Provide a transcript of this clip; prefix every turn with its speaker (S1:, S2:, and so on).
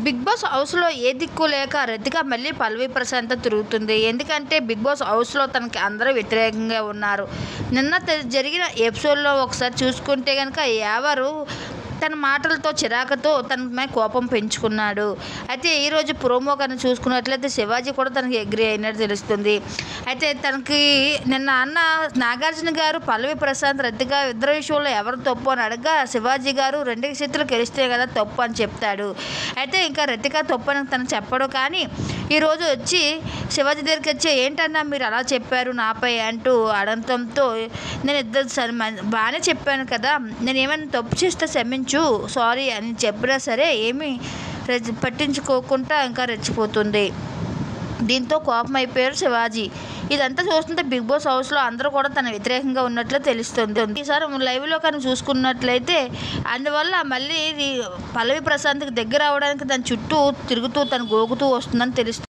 S1: Big boss హౌస్లో ఏ దిక్కు లేక రతిక మళ్ళీ పల్లవి ప్రశాంత్తో తిరుగుతుంది. ఎందుకంటే బిగ్ బాస్ హౌస్లో తనకి అందరూ వ్యతిరేకంగా ఉన్నారు. నిన్న జరిగిన ఎపిసోడ్లో ఒకసారి చూసుకుంటే కనుక ఎవరు తన మాటలతో చిరాకుతో తనపై కోపం పెంచుకున్నాడు. అయితే ఈరోజు ప్రోమో కానీ చూసుకున్నట్లయితే శివాజీ కూడా తనకి అగ్రి అయినట్టు తెలుస్తుంది. అయితే తనకి నిన్న అన్న నాగార్జున గారు పల్లవి ప్రశాంత్ రతిక ఇద్దరు విషయంలో ఎవరు తప్పు అని అడగగా శివాజీ గారు రెండు చేతులు గెలిస్తే కదా తప్పు అని చెప్తాడు. అయితే ఇంకా రతిక తప్పు అని తను చెప్పడు. కానీ ఈరోజు వచ్చి శివాజీ దగ్గరికి వచ్చి ఏంటన్నా మీరు అలా చెప్పారు నాపై అంటూ అడంతంతో నేను ఇద్దరు బాగానే చెప్పాను కదా, నేను ఏమైనా తప్పు చేస్తే క్షమించు సారీ అని చెప్పినా సరే ఏమీ పట్టించుకోకుండా ఇంకా రెచ్చిపోతుంది. దీంతో కోపం అయిపోయారు శివాజీ. ఇదంతా చూస్తుంటే బిగ్ బాస్ హౌస్లో అందరూ కూడా తన వ్యతిరేకంగా ఉన్నట్లు తెలుస్తుంది. ఈసారి లైవ్లో కానీ చూసుకున్నట్లయితే అందువల్ల మళ్ళీ పల్లవి ప్రశాంత్కి దగ్గర అవడానికి దాని చుట్టూ తిరుగుతూ తను గోగుతూ వస్తుందని తెలుస్తుంది.